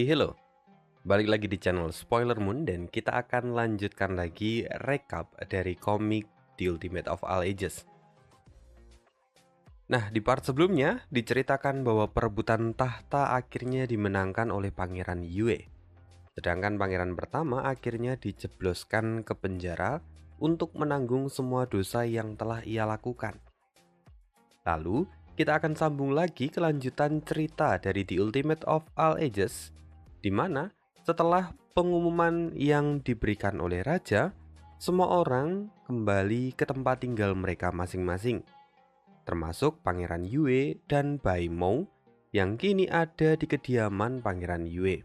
Hey hello, balik lagi di channel Spoiler Moon dan kita akan lanjutkan lagi recap dari komik The Ultimate of All Ages. Nah, di part sebelumnya diceritakan bahwa perebutan tahta akhirnya dimenangkan oleh Pangeran Yue. Sedangkan pangeran pertama akhirnya dijebloskan ke penjara untuk menanggung semua dosa yang telah ia lakukan. Lalu, kita akan sambung lagi kelanjutan cerita dari The Ultimate of All Ages, di mana setelah pengumuman yang diberikan oleh raja, semua orang kembali ke tempat tinggal mereka masing-masing, termasuk Pangeran Yue dan Bai Mou yang kini ada di kediaman Pangeran Yue.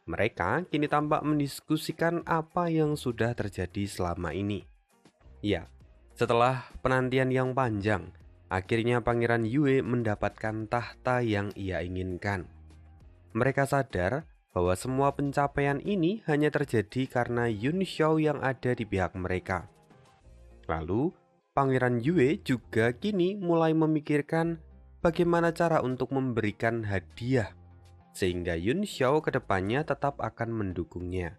Mereka kini tampak mendiskusikan apa yang sudah terjadi selama ini. Ya, setelah penantian yang panjang, akhirnya Pangeran Yue mendapatkan tahta yang ia inginkan. Mereka sadar bahwa semua pencapaian ini hanya terjadi karena Yun Xiao yang ada di pihak mereka. Lalu, Pangeran Yue juga kini mulai memikirkan bagaimana cara untuk memberikan hadiah, sehingga Yun Xiao kedepannya tetap akan mendukungnya.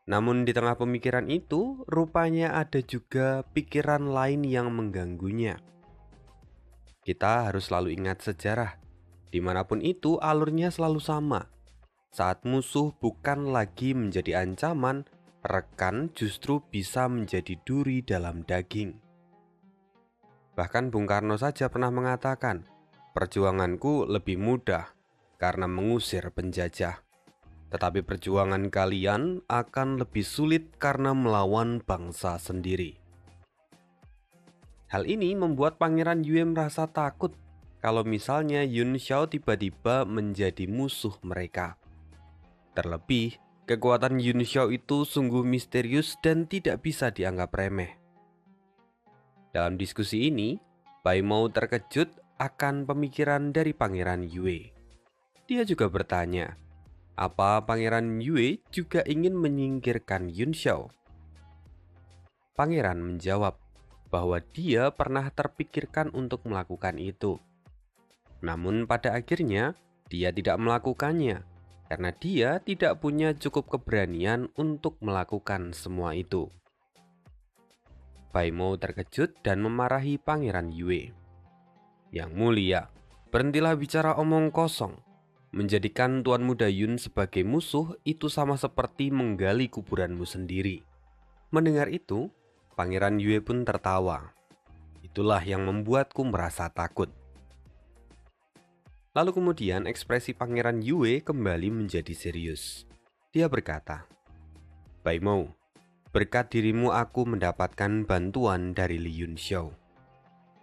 Namun di tengah pemikiran itu, rupanya ada juga pikiran lain yang mengganggunya. Kita harus selalu ingat sejarah. Dimanapun itu alurnya selalu sama. Saat musuh bukan lagi menjadi ancaman, rekan justru bisa menjadi duri dalam daging. Bahkan Bung Karno saja pernah mengatakan, perjuanganku lebih mudah karena mengusir penjajah. Tetapi perjuangan kalian akan lebih sulit karena melawan bangsa sendiri. Hal ini membuat Pangeran Yue merasa takut kalau misalnya Yun Xiao tiba-tiba menjadi musuh mereka. Terlebih, kekuatan Yun Xiao itu sungguh misterius dan tidak bisa dianggap remeh. Dalam diskusi ini, Bai Mou terkejut akan pemikiran dari Pangeran Yue. Dia juga bertanya, apa Pangeran Yue juga ingin menyingkirkan Yun Xiao? Pangeran menjawab bahwa dia pernah terpikirkan untuk melakukan itu. Namun pada akhirnya, dia tidak melakukannya karena dia tidak punya cukup keberanian untuk melakukan semua itu. Bai Mou terkejut dan memarahi Pangeran Yue. Yang mulia, berhentilah bicara omong kosong. Menjadikan Tuan Muda Yun sebagai musuh itu sama seperti menggali kuburanmu sendiri. Mendengar itu, Pangeran Yue pun tertawa. Itulah yang membuatku merasa takut. Lalu kemudian ekspresi Pangeran Yue kembali menjadi serius. Dia berkata, Bai Mou, berkat dirimu aku mendapatkan bantuan dari Li Yun Xiao.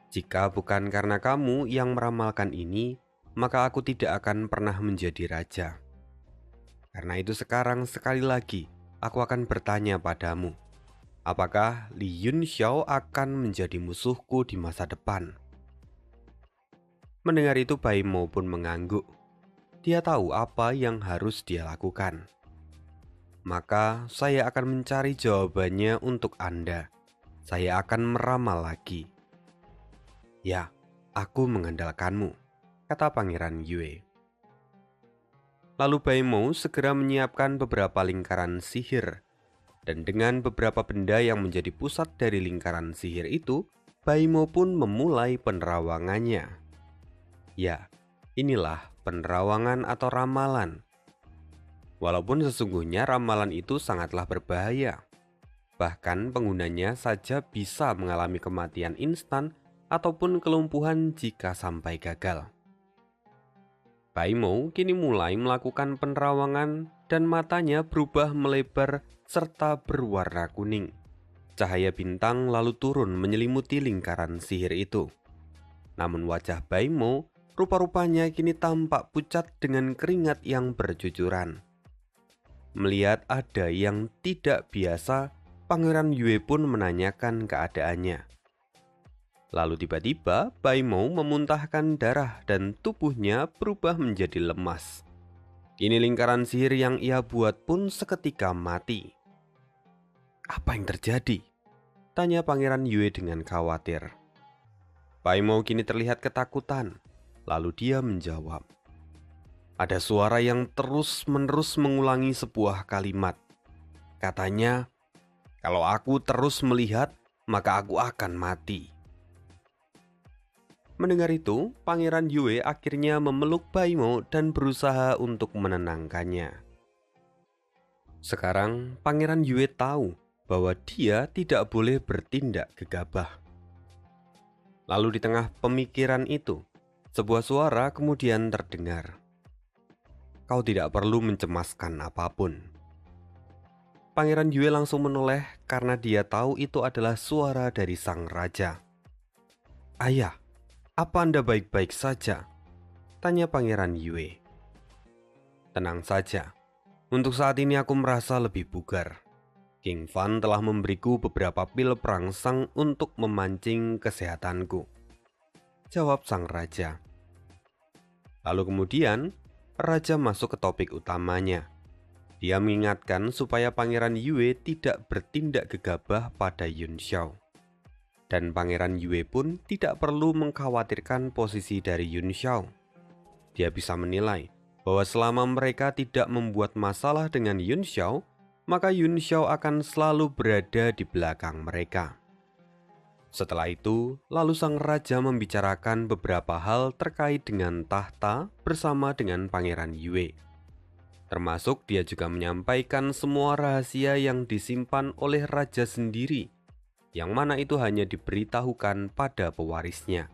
Jika bukan karena kamu yang meramalkan ini, maka aku tidak akan pernah menjadi raja. Karena itu sekarang sekali lagi, aku akan bertanya padamu, apakah Li Yun Xiao akan menjadi musuhku di masa depan? Mendengar itu Bai Mou pun mengangguk. Dia tahu apa yang harus dia lakukan. Maka saya akan mencari jawabannya untuk Anda. Saya akan meramal lagi. Ya, aku mengandalkanmu, kata Pangeran Yue. Lalu Bai Mou segera menyiapkan beberapa lingkaran sihir. Dan dengan beberapa benda yang menjadi pusat dari lingkaran sihir itu, Bai Mou pun memulai penerawangannya. Ya, inilah penerawangan atau ramalan. Walaupun sesungguhnya ramalan itu sangatlah berbahaya. Bahkan penggunanya saja bisa mengalami kematian instan ataupun kelumpuhan jika sampai gagal. Bai Mou kini mulai melakukan penerawangan dan matanya berubah melebar serta berwarna kuning. Cahaya bintang lalu turun menyelimuti lingkaran sihir itu. Namun wajah Bai Mou rupa-rupanya kini tampak pucat dengan keringat yang bercucuran. Melihat ada yang tidak biasa, Pangeran Yue pun menanyakan keadaannya. Lalu tiba-tiba Bai Mou memuntahkan darah dan tubuhnya berubah menjadi lemas. Kini lingkaran sihir yang ia buat pun seketika mati. Apa yang terjadi? Tanya Pangeran Yue dengan khawatir. Bai Mou kini terlihat ketakutan. Lalu dia menjawab, Ada suara yang terus-menerus mengulangi sebuah kalimat. Katanya, "Kalau aku terus melihat, maka aku akan mati." Mendengar itu, Pangeran Yue akhirnya memeluk Baimo dan berusaha untuk menenangkannya. Sekarang, Pangeran Yue tahu bahwa dia tidak boleh bertindak gegabah. Lalu di tengah pemikiran itu, sebuah suara kemudian terdengar. "Kau tidak perlu mencemaskan apapun." Pangeran Yue langsung menoleh karena dia tahu itu adalah suara dari sang raja. "Ayah, apa Anda baik-baik saja?" tanya Pangeran Yue. "Tenang saja, untuk saat ini aku merasa lebih bugar. King Fan telah memberiku beberapa pil perangsang untuk memancing kesehatanku," jawab sang raja. Lalu kemudian, raja masuk ke topik utamanya. Dia mengingatkan supaya Pangeran Yue tidak bertindak gegabah pada Yun Xiao. Dan Pangeran Yue pun tidak perlu mengkhawatirkan posisi dari Yun Xiao. Dia bisa menilai bahwa selama mereka tidak membuat masalah dengan Yun Xiao, maka Yun Xiao akan selalu berada di belakang mereka. Setelah itu, lalu sang raja membicarakan beberapa hal terkait dengan tahta bersama dengan Pangeran Yue. Termasuk dia juga menyampaikan semua rahasia yang disimpan oleh raja sendiri, yang mana itu hanya diberitahukan pada pewarisnya.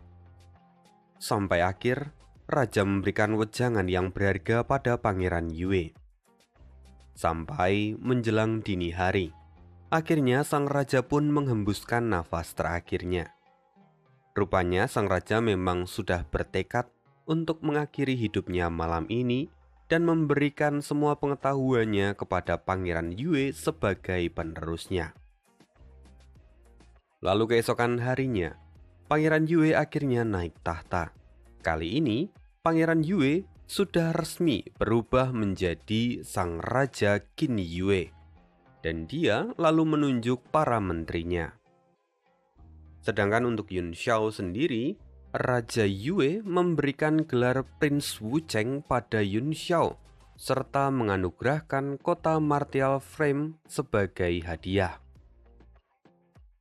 Sampai akhir, raja memberikan wejangan yang berharga pada Pangeran Yue. Sampai menjelang dini hari, akhirnya sang raja pun menghembuskan nafas terakhirnya. Rupanya sang raja memang sudah bertekad untuk mengakhiri hidupnya malam ini dan memberikan semua pengetahuannya kepada Pangeran Yue sebagai penerusnya. Lalu keesokan harinya, Pangeran Yue akhirnya naik tahta. Kali ini, Pangeran Yue sudah resmi berubah menjadi sang Raja Qin Yue, dan dia lalu menunjuk para menterinya. Sedangkan untuk Yun Xiao sendiri, Raja Yue memberikan gelar Prince Wucheng pada Yun Xiao, serta menganugerahkan kota Martial Frame sebagai hadiah.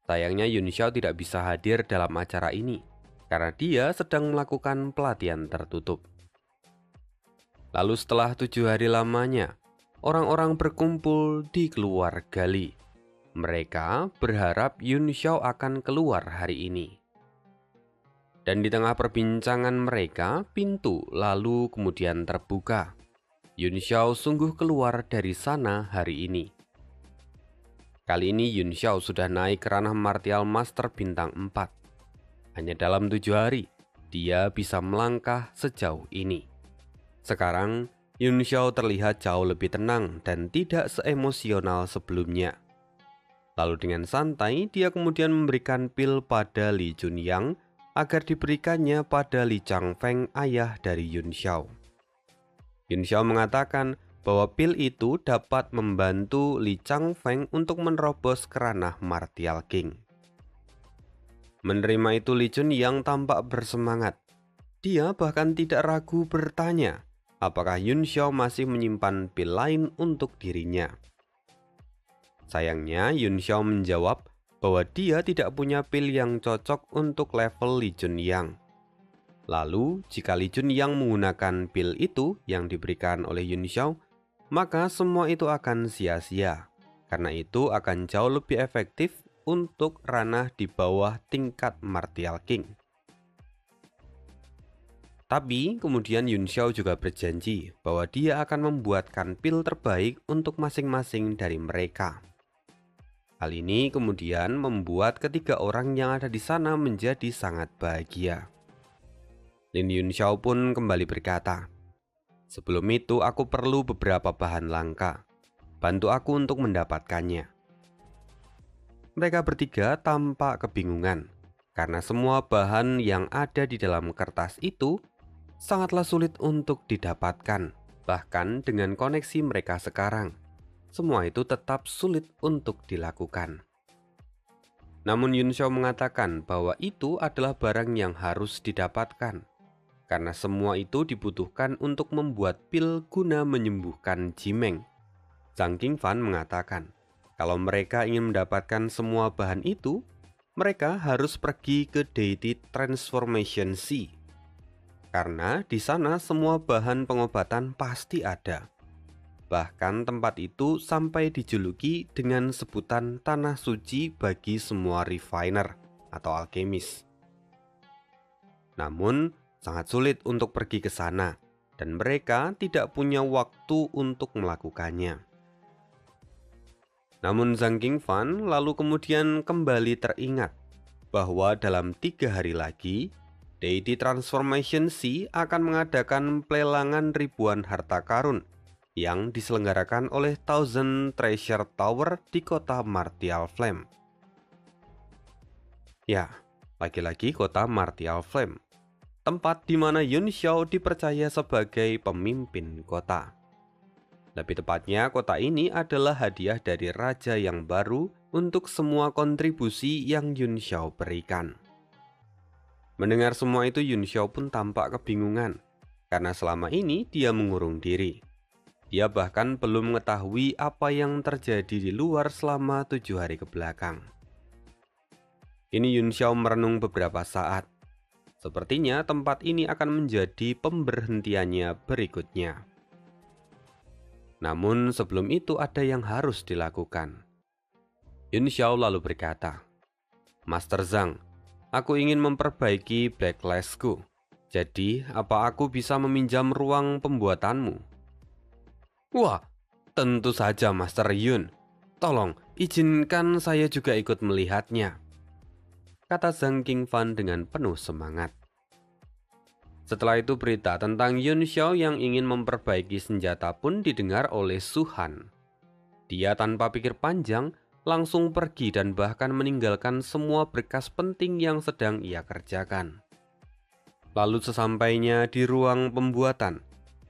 Sayangnya Yun Xiao tidak bisa hadir dalam acara ini, karena dia sedang melakukan pelatihan tertutup. Lalu setelah 7 hari lamanya, orang-orang berkumpul di keluar gali. Mereka berharap Yun Xiao akan keluar hari ini. Dan di tengah perbincangan mereka, pintu lalu kemudian terbuka. Yun Xiao sungguh keluar dari sana hari ini. Kali ini Yun Xiao sudah naik ke ranah Martial Master bintang 4. Hanya dalam 7 hari, dia bisa melangkah sejauh ini. Sekarang, Yun Xiao terlihat jauh lebih tenang dan tidak seemosional sebelumnya. Lalu dengan santai, dia kemudian memberikan pil pada Li Junyang agar diberikannya pada Li Changfeng, ayah dari Yun Xiao. Yun Xiao mengatakan bahwa pil itu dapat membantu Li Changfeng untuk menerobos ke ranah Martial King. Menerima itu Li Junyang tampak bersemangat. Dia bahkan tidak ragu bertanya apakah Yun Xiao masih menyimpan pil lain untuk dirinya. Sayangnya Yun Xiao menjawab bahwa dia tidak punya pil yang cocok untuk level Li Junyang. Lalu, jika Li Junyang menggunakan pil itu yang diberikan oleh Yun Xiao, maka semua itu akan sia-sia. Karena itu akan jauh lebih efektif untuk ranah di bawah tingkat Martial King. Tapi kemudian Yun Xiao juga berjanji bahwa dia akan membuatkan pil terbaik untuk masing-masing dari mereka. Hal ini kemudian membuat ketiga orang yang ada di sana menjadi sangat bahagia. Lin Yun Xiao pun kembali berkata, "Sebelum itu aku perlu beberapa bahan langka. Bantu aku untuk mendapatkannya." Mereka bertiga tampak kebingungan karena semua bahan yang ada di dalam kertas itu sangatlah sulit untuk didapatkan, bahkan dengan koneksi mereka sekarang. Semua itu tetap sulit untuk dilakukan. Namun Yun Xiao mengatakan bahwa itu adalah barang yang harus didapatkan, karena semua itu dibutuhkan untuk membuat pil guna menyembuhkan Jimeng. Zhang Qingfan mengatakan, kalau mereka ingin mendapatkan semua bahan itu, mereka harus pergi ke Deity Transformation Sea. Karena di sana semua bahan pengobatan pasti ada. Bahkan tempat itu sampai dijuluki dengan sebutan tanah suci bagi semua refiner atau alkemis. Namun, sangat sulit untuk pergi ke sana, dan mereka tidak punya waktu untuk melakukannya. Namun Zhang Qingfan lalu kemudian kembali teringat bahwa dalam 3 hari lagi, Deity Transformation Sea akan mengadakan pelelangan ribuan harta karun yang diselenggarakan oleh Thousand Treasure Tower di kota Martial Flame. Ya, lagi-lagi kota Martial Flame, tempat di mana Yun Xiao dipercaya sebagai pemimpin kota. Lebih tepatnya, kota ini adalah hadiah dari raja yang baru untuk semua kontribusi yang Yun Xiao berikan. Mendengar semua itu, Yun Xiao pun tampak kebingungan, karena selama ini dia mengurung diri. Dia bahkan belum mengetahui apa yang terjadi di luar selama 7 hari ke belakang. Kini Yun Xiao merenung beberapa saat. Sepertinya tempat ini akan menjadi pemberhentiannya berikutnya. Namun sebelum itu ada yang harus dilakukan. Yun Xiao lalu berkata, "Master Zhang, aku ingin memperbaiki backlashku. Jadi, apa aku bisa meminjam ruang pembuatanmu?" "Wah, tentu saja Master Yun. Tolong, izinkan saya juga ikut melihatnya," kata Zhang Qingfan dengan penuh semangat. Setelah itu berita tentang Yun Xiao yang ingin memperbaiki senjata pun didengar oleh Su Han. Dia tanpa pikir panjang langsung pergi dan bahkan meninggalkan semua berkas penting yang sedang ia kerjakan. Lalu sesampainya di ruang pembuatan,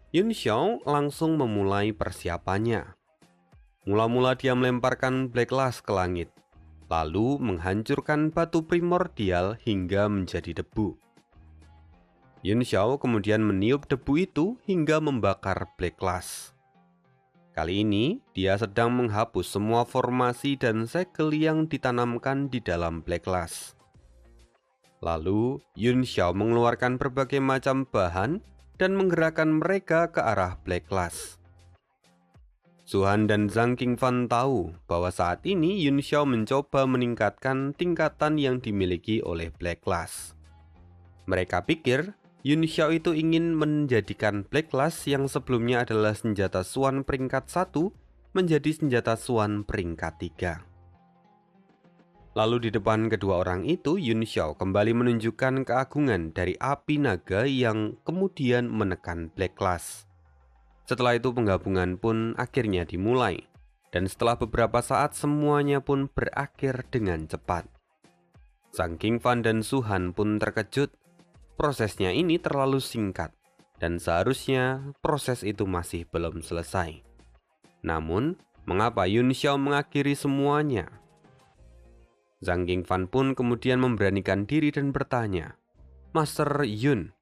Yun Xiao langsung memulai persiapannya. Mula-mula dia melemparkan Black Lash ke langit, lalu menghancurkan batu primordial hingga menjadi debu. Yun Xiao kemudian meniup debu itu hingga membakar Black Lash. Kali ini, dia sedang menghapus semua formasi dan segel yang ditanamkan di dalam Black Lash. Lalu, Yun Xiao mengeluarkan berbagai macam bahan dan menggerakkan mereka ke arah Black Lash. Su Han dan Zhang Qingfan tahu bahwa saat ini Yun Xiao mencoba meningkatkan tingkatan yang dimiliki oleh Black Lash. Mereka pikir Yun Xiao itu ingin menjadikan Black Lash yang sebelumnya adalah senjata Xuan peringkat 1 menjadi senjata Xuan peringkat 3. Lalu di depan kedua orang itu, Yun Xiao kembali menunjukkan keagungan dari api naga yang kemudian menekan Black Lash. Setelah itu penggabungan pun akhirnya dimulai, dan setelah beberapa saat semuanya pun berakhir dengan cepat. Zhang Qingfan dan Su Han pun terkejut. Prosesnya ini terlalu singkat, dan seharusnya proses itu masih belum selesai. Namun, mengapa Yun Xiao mengakhiri semuanya? Zhang Qingfan pun kemudian memberanikan diri dan bertanya, "Master Yun,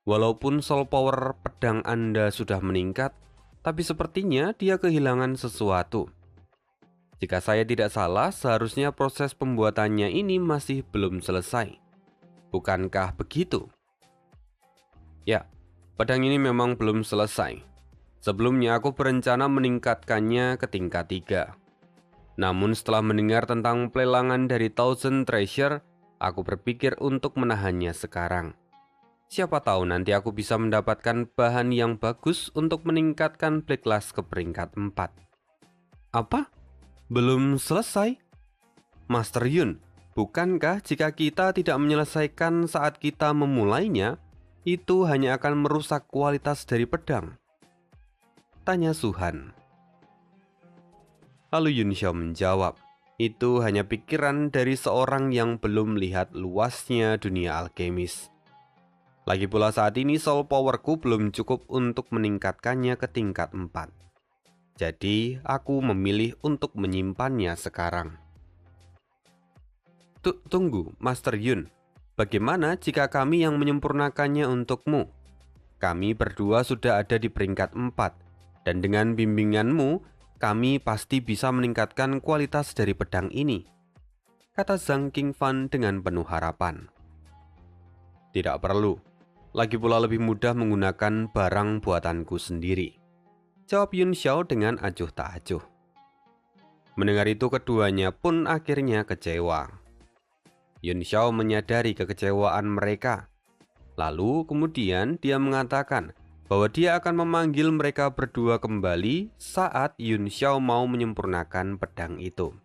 walaupun soul power pedang Anda sudah meningkat, tapi sepertinya dia kehilangan sesuatu. Jika saya tidak salah, seharusnya proses pembuatannya ini masih belum selesai. Bukankah begitu?" "Ya, pedang ini memang belum selesai. Sebelumnya aku berencana meningkatkannya ke tingkat 3. Namun setelah mendengar tentang pelelangan dari Thousand Treasure, aku berpikir untuk menahannya sekarang. Siapa tahu nanti aku bisa mendapatkan bahan yang bagus untuk meningkatkan Black Lash ke peringkat 4. "Apa? Belum selesai? Master Yun, bukankah jika kita tidak menyelesaikan saat kita memulainya, itu hanya akan merusak kualitas dari pedang?" tanya Su Han. Lalu Yun Xiao menjawab, "Itu hanya pikiran dari seorang yang belum melihat luasnya dunia alkemis. Lagi pula saat ini soul powerku belum cukup untuk meningkatkannya ke tingkat 4. Jadi aku memilih untuk menyimpannya sekarang." Tunggu, Master Yun. Bagaimana jika kami yang menyempurnakannya untukmu?" Kami berdua sudah ada di peringkat 4, dan dengan bimbinganmu, kami pasti bisa meningkatkan kualitas dari pedang ini, kata Zhang Qingfan dengan penuh harapan. Tidak perlu, lagi pula lebih mudah menggunakan barang buatanku sendiri, jawab Yun Xiao dengan acuh tak acuh. Mendengar itu keduanya pun akhirnya kecewa. Yun Xiao menyadari kekecewaan mereka. Lalu kemudian dia mengatakan bahwa dia akan memanggil mereka berdua kembali saat Yun Xiao mau menyempurnakan pedang itu.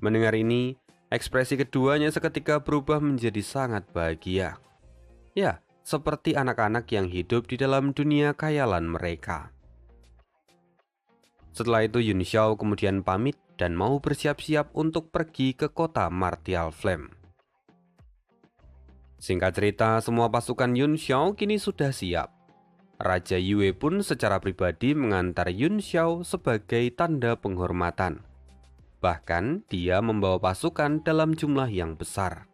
Mendengar ini, ekspresi keduanya seketika berubah menjadi sangat bahagia. Ya, seperti anak-anak yang hidup di dalam dunia khayalan mereka. Setelah itu Yun Xiao kemudian pamit dan mau bersiap-siap untuk pergi ke kota Martial Flame. Singkat cerita, semua pasukan Yun Xiao kini sudah siap. Raja Yue pun secara pribadi mengantar Yun Xiao sebagai tanda penghormatan. Bahkan dia membawa pasukan dalam jumlah yang besar.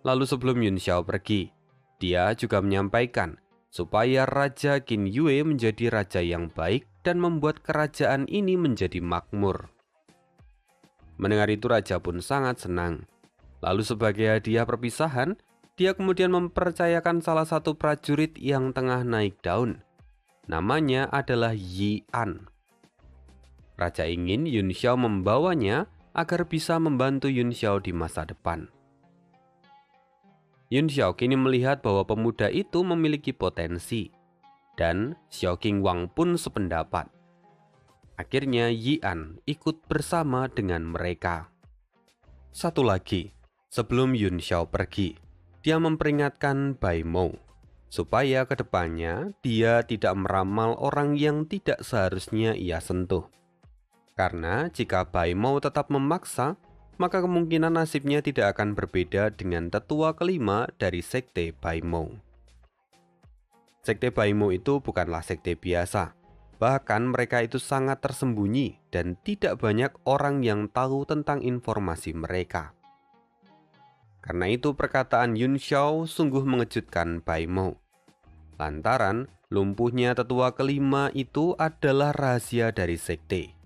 Lalu sebelum Yun Xiao pergi, dia juga menyampaikan supaya Raja Qin Yue menjadi raja yang baik dan membuat kerajaan ini menjadi makmur. Mendengar itu raja pun sangat senang. Lalu sebagai hadiah perpisahan, dia kemudian mempercayakan salah satu prajurit yang tengah naik daun. Namanya adalah Yi An. Raja ingin Yun Xiao membawanya agar bisa membantu Yun Xiao di masa depan. Yun Xiao kini melihat bahwa pemuda itu memiliki potensi, dan Xiao Qingwang pun sependapat. Akhirnya Yi An ikut bersama dengan mereka. Satu lagi, sebelum Yun Xiao pergi, dia memperingatkan Bai Mou supaya kedepannya dia tidak meramal orang yang tidak seharusnya ia sentuh. Karena jika Bai Mou tetap memaksa, maka kemungkinan nasibnya tidak akan berbeda dengan tetua kelima dari sekte Bai Mou. Sekte Bai Mou itu bukanlah sekte biasa. Bahkan mereka itu sangat tersembunyi dan tidak banyak orang yang tahu tentang informasi mereka. Karena itu perkataan Yun Xiao sungguh mengejutkan Bai Mou. Lantaran lumpuhnya tetua kelima itu adalah rahasia dari sekte.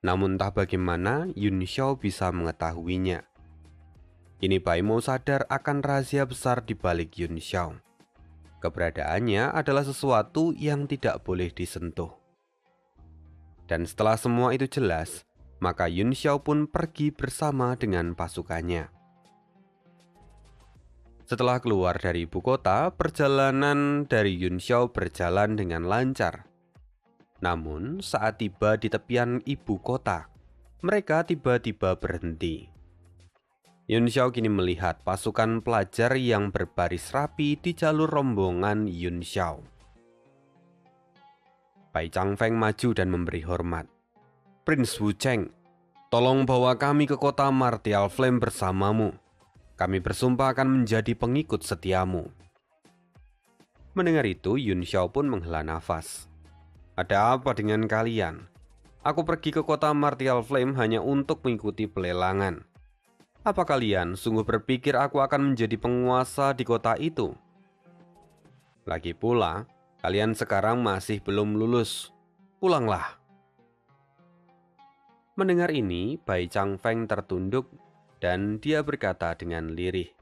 Namun entah bagaimana Yun Xiao bisa mengetahuinya. Kini Bai Mou sadar akan rahasia besar di balik Yun Xiao. Keberadaannya adalah sesuatu yang tidak boleh disentuh. Dan setelah semua itu jelas, maka Yun Xiao pun pergi bersama dengan pasukannya. Setelah keluar dari ibu kota, perjalanan dari Yun Xiao berjalan dengan lancar. Namun, saat tiba di tepian ibu kota, mereka tiba-tiba berhenti. Yun Xiao kini melihat pasukan pelajar yang berbaris rapi di jalur rombongan Yun Xiao. Bai Changfeng maju dan memberi hormat. Prince Wu Cheng, tolong bawa kami ke kota Martial Flame bersamamu. Kami bersumpah akan menjadi pengikut setiamu. Mendengar itu, Yun Xiao pun menghela nafas. Ada apa dengan kalian? Aku pergi ke kota Martial Flame hanya untuk mengikuti pelelangan. Apa kalian sungguh berpikir aku akan menjadi penguasa di kota itu? Lagi pula, kalian sekarang masih belum lulus. Pulanglah. Mendengar ini, Bai Changfeng tertunduk dan dia berkata dengan lirih.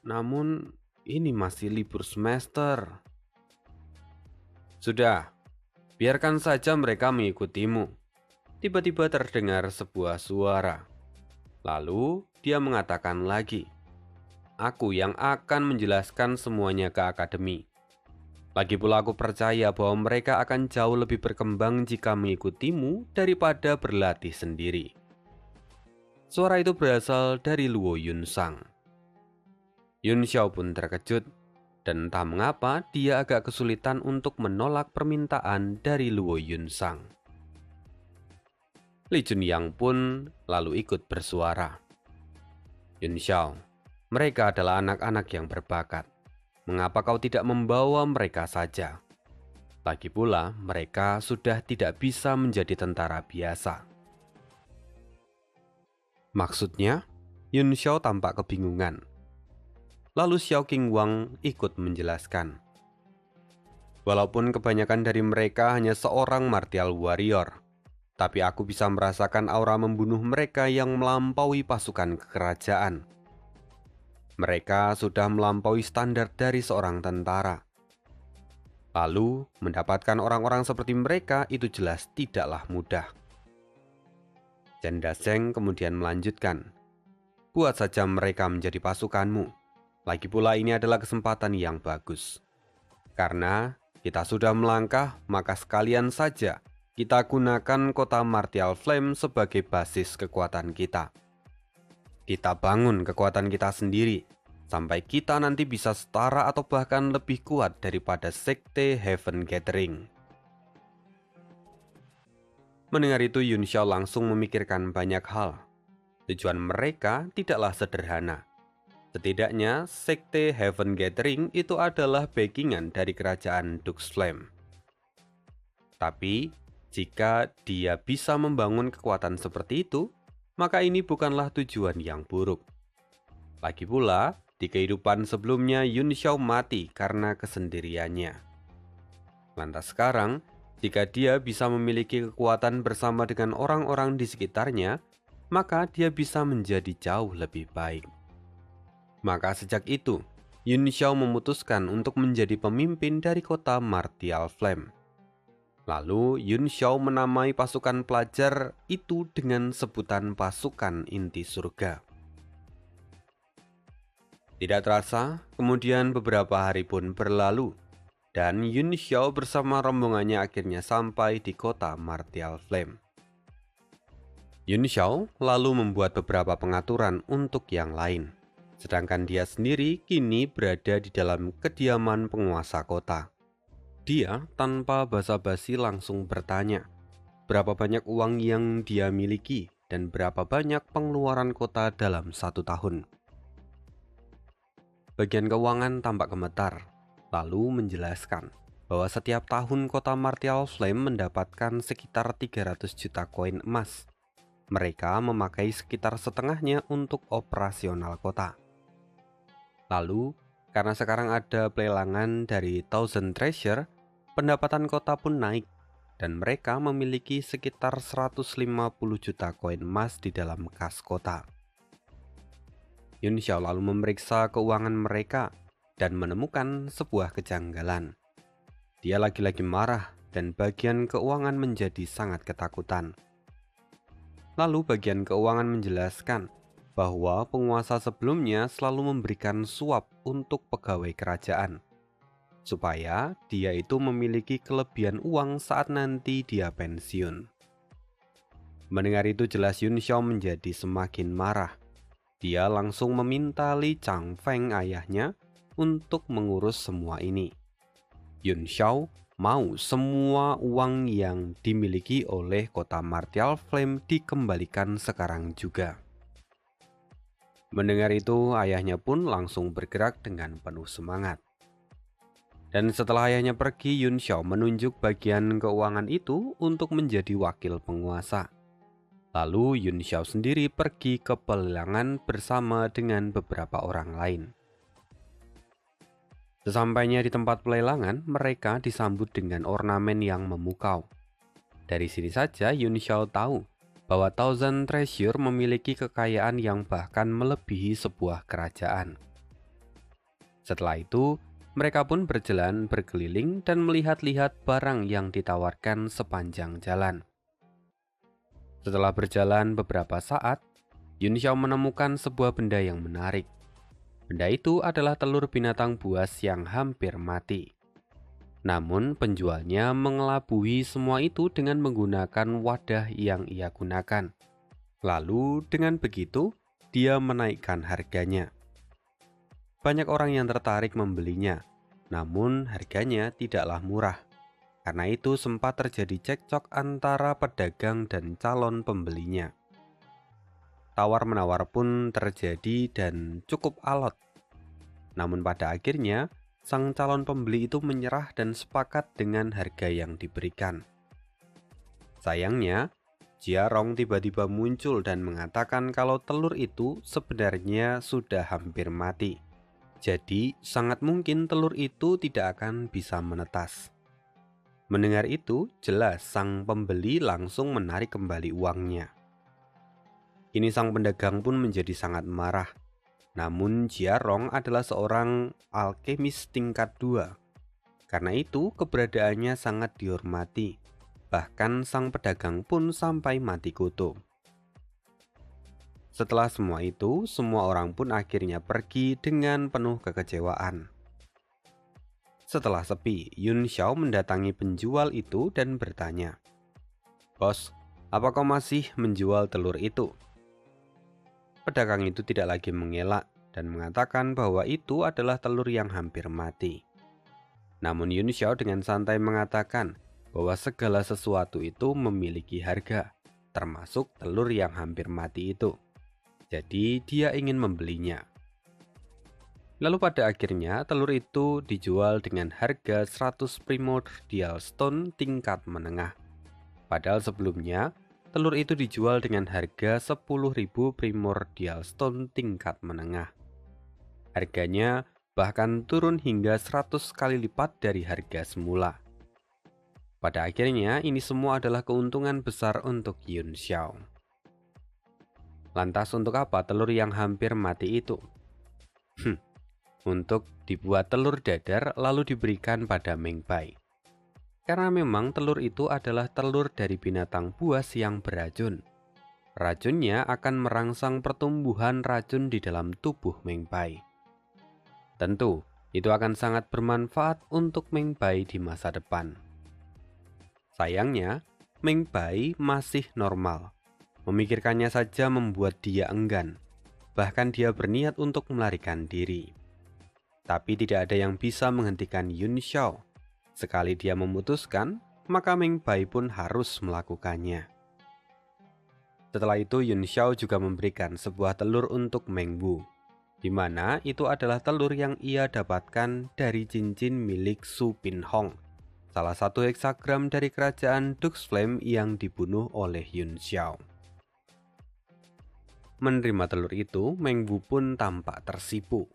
Namun, ini masih libur semester. Sudah, biarkan saja mereka mengikutimu. Tiba-tiba terdengar sebuah suara. Lalu dia mengatakan lagi, aku yang akan menjelaskan semuanya ke akademi. Lagi pula aku percaya bahwa mereka akan jauh lebih berkembang jika mengikutimu daripada berlatih sendiri. Suara itu berasal dari Luo Yunsang. Yun Xiao pun terkejut. Dan entah mengapa dia agak kesulitan untuk menolak permintaan dari Luo Yunsang. Li Junyang pun lalu ikut bersuara. Yun Xiao, mereka adalah anak-anak yang berbakat. Mengapa kau tidak membawa mereka saja? Lagi pula mereka sudah tidak bisa menjadi tentara biasa. Maksudnya, Yun Xiao tampak kebingungan. Lalu Xiao Qingwang ikut menjelaskan. Walaupun kebanyakan dari mereka hanya seorang martial warrior, tapi aku bisa merasakan aura membunuh mereka yang melampaui pasukan kerajaan. Mereka sudah melampaui standar dari seorang tentara. Lalu, mendapatkan orang-orang seperti mereka itu jelas tidaklah mudah. Chen Dazheng kemudian melanjutkan, buat saja mereka menjadi pasukanmu. Lagi pula ini adalah kesempatan yang bagus. Karena kita sudah melangkah, maka sekalian saja kita gunakan kota Martial Flame sebagai basis kekuatan kita. Kita bangun kekuatan kita sendiri, sampai kita nanti bisa setara atau bahkan lebih kuat daripada Sekte Heaven Gathering. Mendengar itu, Yun Xiao langsung memikirkan banyak hal. Tujuan mereka tidaklah sederhana. Setidaknya, Sekte Heaven Gathering itu adalah backingan dari kerajaan Dux Flame. Tapi, jika dia bisa membangun kekuatan seperti itu, maka ini bukanlah tujuan yang buruk. Lagi pula, di kehidupan sebelumnya Yun Xiao mati karena kesendiriannya. Lantas sekarang, jika dia bisa memiliki kekuatan bersama dengan orang-orang di sekitarnya, maka dia bisa menjadi jauh lebih baik. Maka sejak itu, Yun Xiao memutuskan untuk menjadi pemimpin dari kota Martial Flame. Lalu Yun Xiao menamai pasukan pelajar itu dengan sebutan pasukan inti surga. Tidak terasa, kemudian beberapa hari pun berlalu, dan Yun Xiao bersama rombongannya akhirnya sampai di kota Martial Flame. Yun Xiao lalu membuat beberapa pengaturan untuk yang lain, sedangkan dia sendiri kini berada di dalam kediaman penguasa kota. Dia tanpa basa-basi langsung bertanya, berapa banyak uang yang dia miliki dan berapa banyak pengeluaran kota dalam 1 tahun. Bagian keuangan tampak gemetar, lalu menjelaskan bahwa setiap tahun kota Martial Flame mendapatkan sekitar 300 juta koin emas. Mereka memakai sekitar setengahnya untuk operasional kota. Lalu, karena sekarang ada pelelangan dari Thousand Treasure, pendapatan kota pun naik, dan mereka memiliki sekitar 150 juta koin emas di dalam kas kota. Yun Xiao lalu memeriksa keuangan mereka dan menemukan sebuah kejanggalan. Dia lagi-lagi marah dan bagian keuangan menjadi sangat ketakutan. Lalu bagian keuangan menjelaskan bahwa penguasa sebelumnya selalu memberikan suap untuk pegawai kerajaan, supaya dia itu memiliki kelebihan uang saat nanti dia pensiun. Mendengar itu jelas Yun Xiao menjadi semakin marah. Dia langsung meminta Li Changfeng ayahnya untuk mengurus semua ini. Yun Xiao mau semua uang yang dimiliki oleh kota Martial Flame dikembalikan sekarang juga. Mendengar itu, ayahnya pun langsung bergerak dengan penuh semangat. Dan setelah ayahnya pergi, Yun Xiao menunjuk bagian keuangan itu untuk menjadi wakil penguasa. Lalu Yun Xiao sendiri pergi ke pelelangan bersama dengan beberapa orang lain. Sesampainya di tempat pelelangan, mereka disambut dengan ornamen yang memukau. Dari sini saja Yun Xiao tahu bahwa Thousand Treasure memiliki kekayaan yang bahkan melebihi sebuah kerajaan. Setelah itu, mereka pun berjalan berkeliling dan melihat-lihat barang yang ditawarkan sepanjang jalan. Setelah berjalan beberapa saat, Yun Xiao menemukan sebuah benda yang menarik. Benda itu adalah telur binatang buas yang hampir mati. Namun penjualnya mengelabui semua itu dengan menggunakan wadah yang ia gunakan. Lalu dengan begitu, dia menaikkan harganya. Banyak orang yang tertarik membelinya, namun harganya tidaklah murah. Karena itu sempat terjadi cekcok antara pedagang dan calon pembelinya. Tawar-menawar pun terjadi dan cukup alot. Namun pada akhirnya, sang calon pembeli itu menyerah dan sepakat dengan harga yang diberikan. Sayangnya, Jia Rong tiba-tiba muncul dan mengatakan kalau telur itu sebenarnya sudah hampir mati. Jadi, sangat mungkin telur itu tidak akan bisa menetas. Mendengar itu, jelas sang pembeli langsung menarik kembali uangnya. Kini sang pedagang pun menjadi sangat marah. Namun Jiarong adalah seorang alkemis tingkat 2. Karena itu keberadaannya sangat dihormati. Bahkan sang pedagang pun sampai mati kutu. Setelah semua itu, semua orang pun akhirnya pergi dengan penuh kekecewaan. Setelah sepi, Yun Xiao mendatangi penjual itu dan bertanya, "Bos, apa kau masih menjual telur itu?" Pedagang itu tidak lagi mengelak dan mengatakan bahwa itu adalah telur yang hampir mati. Namun Yun Xiao dengan santai mengatakan bahwa segala sesuatu itu memiliki harga, termasuk telur yang hampir mati itu. Jadi dia ingin membelinya. Lalu pada akhirnya telur itu dijual dengan harga 100 primordial stone tingkat menengah. Padahal sebelumnya telur itu dijual dengan harga 10.000 primordial stone tingkat menengah. Harganya bahkan turun hingga 100 kali lipat dari harga semula. Pada akhirnya ini semua adalah keuntungan besar untuk Yun Xiao. Lantas untuk apa telur yang hampir mati itu? Untuk dibuat telur dadar lalu diberikan pada Meng Bai. Karena memang telur itu adalah telur dari binatang buas yang beracun. Racunnya akan merangsang pertumbuhan racun di dalam tubuh Meng Bai. Tentu, itu akan sangat bermanfaat untuk Meng Bai di masa depan. Sayangnya, Meng Bai masih normal. Memikirkannya saja membuat dia enggan. Bahkan dia berniat untuk melarikan diri. Tapi tidak ada yang bisa menghentikan Yun Xiao. Sekali dia memutuskan, maka Meng Bai pun harus melakukannya. Setelah itu Yun Xiao juga memberikan sebuah telur untuk Meng Wu, di mana itu adalah telur yang ia dapatkan dari cincin milik Su Pin Hong, salah satu heksagram dari kerajaan Dux Flame yang dibunuh oleh Yun Xiao. Menerima telur itu, Meng Wu pun tampak tersipu.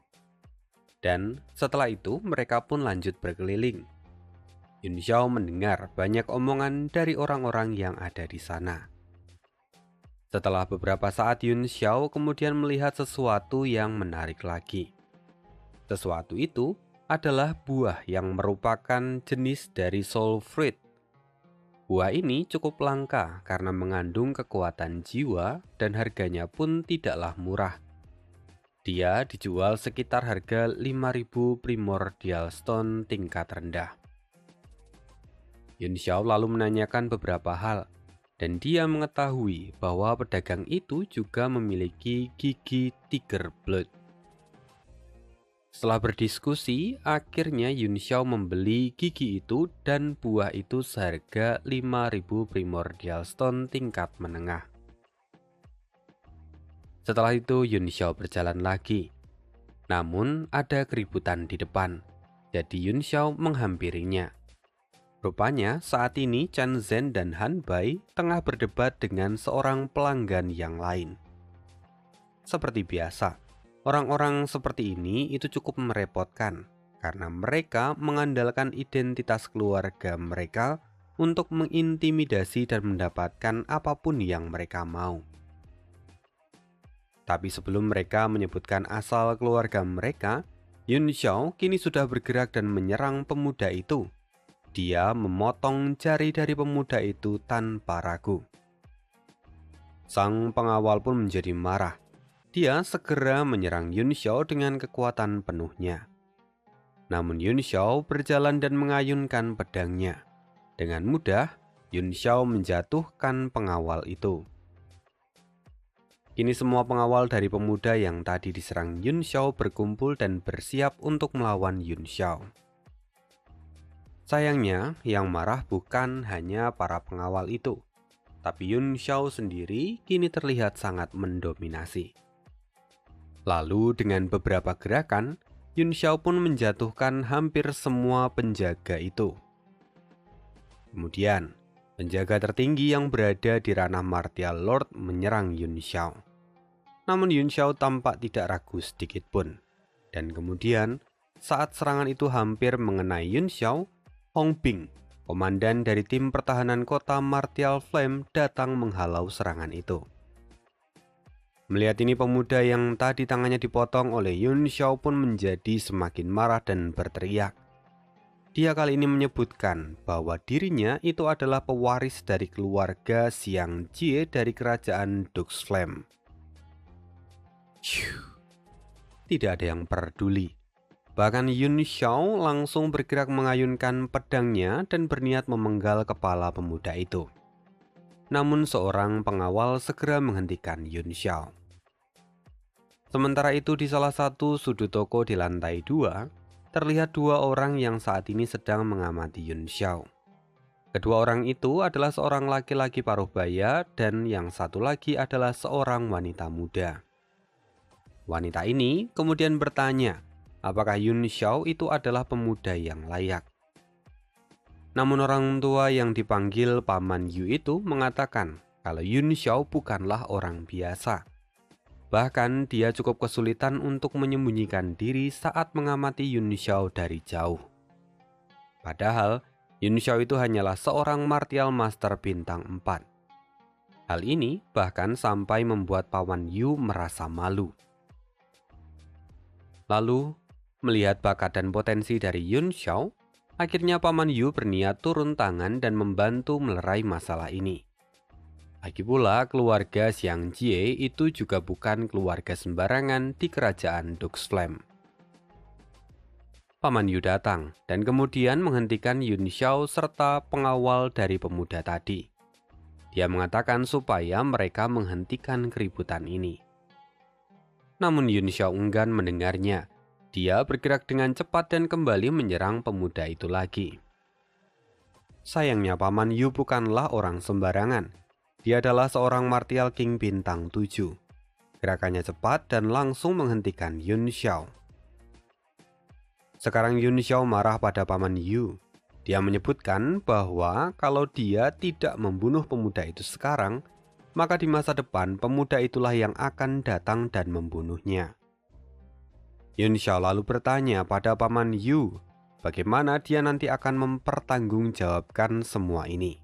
Dan setelah itu mereka pun lanjut berkeliling. Yun Xiao mendengar banyak omongan dari orang-orang yang ada di sana. Setelah beberapa saat Yun Xiao kemudian melihat sesuatu yang menarik lagi. Sesuatu itu adalah buah yang merupakan jenis dari soul fruit. Buah ini cukup langka karena mengandung kekuatan jiwa dan harganya pun tidaklah murah. Dia dijual sekitar harga 5.000 primordial stone tingkat rendah. Yun Xiao lalu menanyakan beberapa hal, dan dia mengetahui bahwa pedagang itu juga memiliki gigi Tiger Blood. Setelah berdiskusi, akhirnya Yun Xiao membeli gigi itu dan buah itu seharga 5.000 primordial stone tingkat menengah. Setelah itu Yun Xiao berjalan lagi. Namun ada keributan di depan, jadi Yun Xiao menghampirinya. Rupanya saat ini Chen Zhen dan Han Bai tengah berdebat dengan seorang pelanggan yang lain. Seperti biasa, orang-orang seperti ini itu cukup merepotkan karena mereka mengandalkan identitas keluarga mereka untuk mengintimidasi dan mendapatkan apapun yang mereka mau. Tapi sebelum mereka menyebutkan asal keluarga mereka, Yun Xiao kini sudah bergerak dan menyerang pemuda itu. Dia memotong jari dari pemuda itu tanpa ragu. Sang pengawal pun menjadi marah. Dia segera menyerang Yun Xiao dengan kekuatan penuhnya. Namun Yun Xiao berjalan dan mengayunkan pedangnya. Dengan mudah, Yun Xiao menjatuhkan pengawal itu. Kini semua pengawal dari pemuda yang tadi diserang Yun Xiao berkumpul dan bersiap untuk melawan Yun Xiao. Sayangnya, yang marah bukan hanya para pengawal itu, tapi Yun Xiao sendiri kini terlihat sangat mendominasi. Lalu dengan beberapa gerakan, Yun Xiao pun menjatuhkan hampir semua penjaga itu. Kemudian, penjaga tertinggi yang berada di ranah Martial Lord menyerang Yun Xiao. Namun Yun Xiao tampak tidak ragu sedikit pun, Dan kemudian, saat serangan itu hampir mengenai Yun Xiao, Hong Bing, komandan dari tim pertahanan kota Martial Flame, datang menghalau serangan itu. Melihat ini, pemuda yang tadi tangannya dipotong oleh Yun Xiao pun menjadi semakin marah dan berteriak. Dia kali ini menyebutkan bahwa dirinya itu adalah pewaris dari keluarga Xiang Jie dari kerajaan Dux Flame. Tidak ada yang peduli. Bahkan Yun Xiao langsung bergerak mengayunkan pedangnya dan berniat memenggal kepala pemuda itu. Namun seorang pengawal segera menghentikan Yun Xiao. Sementara itu di salah satu sudut toko di lantai 2, terlihat dua orang yang saat ini sedang mengamati Yun Xiao. Kedua orang itu adalah seorang laki-laki paruh baya dan yang satu lagi adalah seorang wanita muda. Wanita ini kemudian bertanya, apakah Yun Xiao itu adalah pemuda yang layak. Namun orang tua yang dipanggil Paman Yu itu mengatakan kalau Yun Xiao bukanlah orang biasa. Bahkan dia cukup kesulitan untuk menyembunyikan diri saat mengamati Yun Xiao dari jauh. Padahal Yun Xiao itu hanyalah seorang martial master bintang 4. Hal ini bahkan sampai membuat Paman Yu merasa malu. Lalu, melihat bakat dan potensi dari Yun Xiao, akhirnya Paman Yu berniat turun tangan dan membantu melerai masalah ini. Lagi pula, keluarga Xiang Jie itu juga bukan keluarga sembarangan di kerajaan Dux Flame. Paman Yu datang dan kemudian menghentikan Yun Xiao serta pengawal dari pemuda tadi. Dia mengatakan supaya mereka menghentikan keributan ini. Namun Yun Xiao enggan mendengarnya. Dia bergerak dengan cepat dan kembali menyerang pemuda itu lagi. Sayangnya Paman Yu bukanlah orang sembarangan. Dia adalah seorang martial king bintang 7. Gerakannya cepat dan langsung menghentikan Yun Xiao. Sekarang Yun Xiao marah pada Paman Yu. Dia menyebutkan bahwa kalau dia tidak membunuh pemuda itu sekarang, maka di masa depan pemuda itulah yang akan datang dan membunuhnya. Yun Xiao lalu bertanya pada Paman Yu, bagaimana dia nanti akan mempertanggungjawabkan semua ini.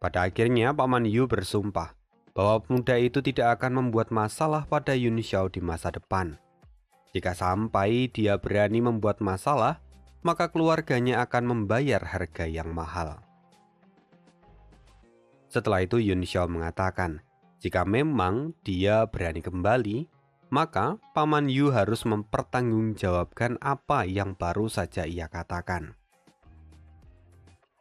Pada akhirnya Paman Yu bersumpah bahwa pemuda itu tidak akan membuat masalah pada Yun Xiao di masa depan. Jika sampai dia berani membuat masalah, maka keluarganya akan membayar harga yang mahal. Setelah itu Yun Xiao mengatakan, jika memang dia berani kembali, maka Paman Yu harus mempertanggungjawabkan apa yang baru saja ia katakan.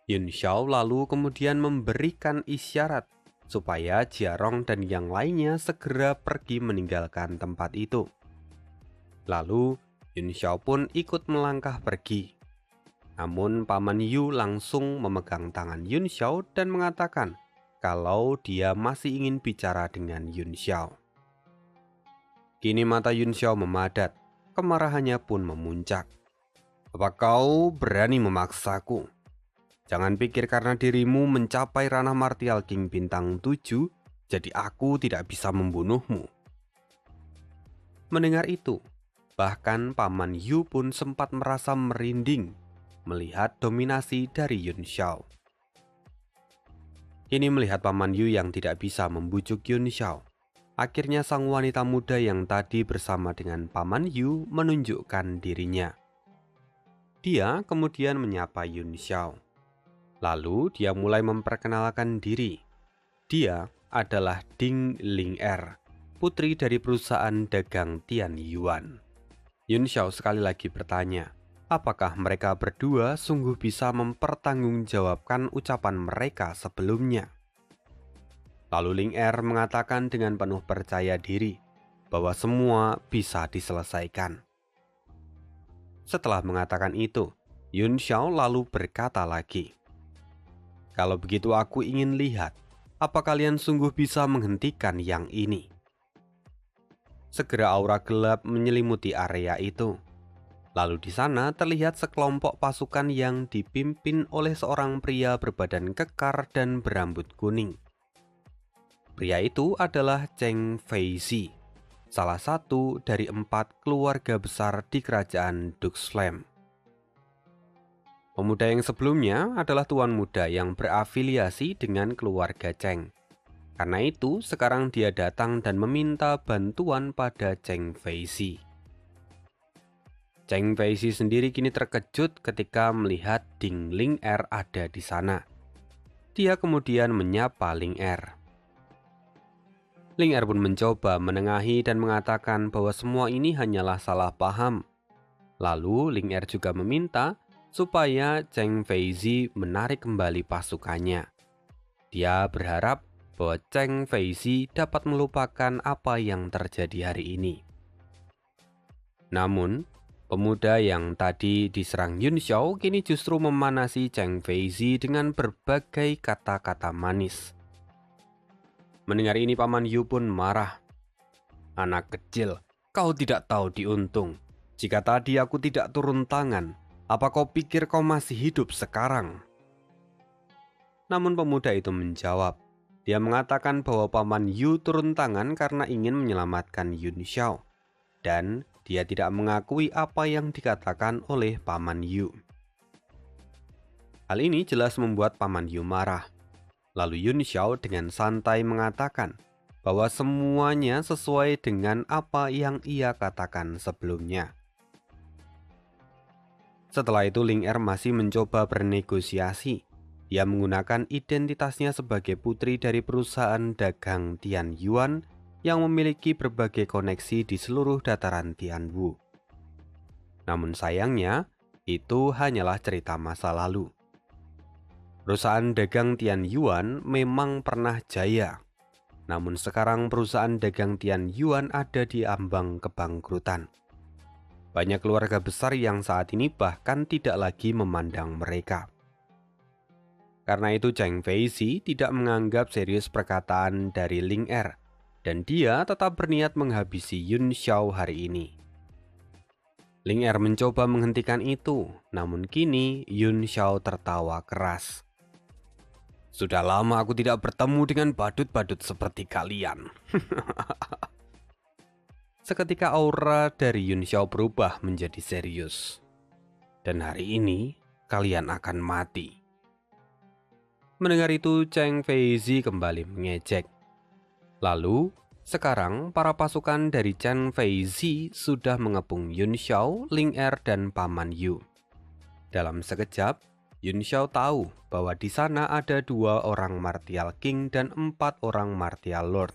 Yun Xiao lalu kemudian memberikan isyarat supaya Jiarong dan yang lainnya segera pergi meninggalkan tempat itu. Lalu Yun Xiao pun ikut melangkah pergi. Namun Paman Yu langsung memegang tangan Yun Xiao dan mengatakan kalau dia masih ingin bicara dengan Yun Xiao. Kini mata Yun Xiao memadat, kemarahannya pun memuncak. Apa kau berani memaksaku? Jangan pikir karena dirimu mencapai ranah martial king bintang 7, jadi aku tidak bisa membunuhmu. Mendengar itu, bahkan Paman Yu pun sempat merasa merinding melihat dominasi dari Yun Xiao. Kini melihat Paman Yu yang tidak bisa membujuk Yun Xiao, akhirnya sang wanita muda yang tadi bersama dengan Paman Yu menunjukkan dirinya. Dia kemudian menyapa Yun Xiao. Lalu dia mulai memperkenalkan diri. Dia adalah Ding Ling'er, putri dari perusahaan dagang Tian Yuan. Yun Xiao sekali lagi bertanya, apakah mereka berdua sungguh bisa mempertanggungjawabkan ucapan mereka sebelumnya? Lalu Ling'er mengatakan dengan penuh percaya diri bahwa semua bisa diselesaikan. Setelah mengatakan itu, Yun Xiao lalu berkata lagi, kalau begitu aku ingin lihat, apa kalian sungguh bisa menghentikan yang ini? Segera aura gelap menyelimuti area itu. Lalu di sana terlihat sekelompok pasukan yang dipimpin oleh seorang pria berbadan kekar dan berambut kuning. Pria itu adalah Cheng Feizi. salah satu dari 4 keluarga besar di kerajaan Duxflam. Pemuda yang sebelumnya adalah tuan muda yang berafiliasi dengan keluarga Cheng. Karena itu, sekarang dia datang dan meminta bantuan pada Cheng Feizi. Cheng Feizi sendiri kini terkejut ketika melihat Ding Ling-er ada di sana. Dia kemudian menyapa Ling-er. Ling-er pun mencoba menengahi dan mengatakan bahwa semua ini hanyalah salah paham. Lalu Ling-er juga meminta supaya Cheng Feizi menarik kembali pasukannya. Dia berharap bahwa Cheng Feizi dapat melupakan apa yang terjadi hari ini. Namun, pemuda yang tadi diserang Yun Xiao kini justru memanasi Cheng Feizi dengan berbagai kata-kata manis. Mendengar ini Paman Yu pun marah. "Anak kecil, kau tidak tahu diuntung. Jika tadi aku tidak turun tangan, apa kau pikir kau masih hidup sekarang?" Namun pemuda itu menjawab. Dia mengatakan bahwa Paman Yu turun tangan karena ingin menyelamatkan Yun Xiao. Dan dia tidak mengakui apa yang dikatakan oleh Paman Yu. Hal ini jelas membuat Paman Yu marah. Lalu Yun Xiao dengan santai mengatakan bahwa semuanya sesuai dengan apa yang ia katakan sebelumnya. Setelah itu Ling-er masih mencoba bernegosiasi. Dia menggunakan identitasnya sebagai putri dari perusahaan dagang Tian Yuan yang memiliki berbagai koneksi di seluruh dataran Tianwu. Namun sayangnya, itu hanyalah cerita masa lalu. Perusahaan dagang Tian Yuan memang pernah jaya. Namun sekarang perusahaan dagang Tian Yuan ada di ambang kebangkrutan. Banyak keluarga besar yang saat ini bahkan tidak lagi memandang mereka. Karena itu Cheng Feizi tidak menganggap serius perkataan dari Ling-er, dan dia tetap berniat menghabisi Yun Xiao hari ini. Ling-er mencoba menghentikan itu, namun kini Yun Xiao tertawa keras. "Sudah lama aku tidak bertemu dengan badut-badut seperti kalian." Seketika aura dari Yun Xiao berubah menjadi serius. "Dan hari ini kalian akan mati." Mendengar itu, Cheng Feizi kembali mengejek. Lalu, sekarang para pasukan dari Cheng Feizi sudah mengepung Yun Xiao, Ling-er, dan Paman Yu. Dalam sekejap, Yun Xiao tahu bahwa di sana ada 2 orang Martial King dan 4 orang Martial Lord.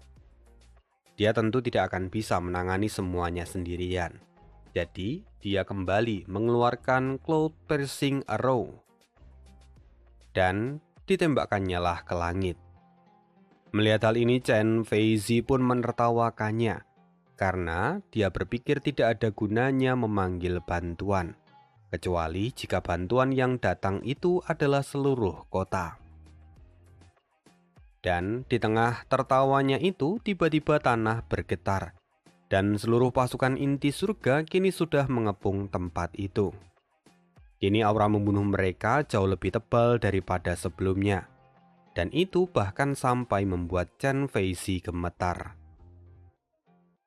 Dia tentu tidak akan bisa menangani semuanya sendirian. Jadi, dia kembali mengeluarkan Cloud Piercing Arrow. Dan ditembakkannya lah ke langit. Melihat hal ini, Cheng Feizi pun menertawakannya karena dia berpikir tidak ada gunanya memanggil bantuan, kecuali jika bantuan yang datang itu adalah seluruh kota. Dan di tengah tertawanya itu, tiba-tiba tanah bergetar, dan seluruh pasukan inti surga kini sudah mengepung tempat itu. Kini aura membunuh mereka jauh lebih tebal daripada sebelumnya. Dan itu bahkan sampai membuat Cheng Feizi gemetar.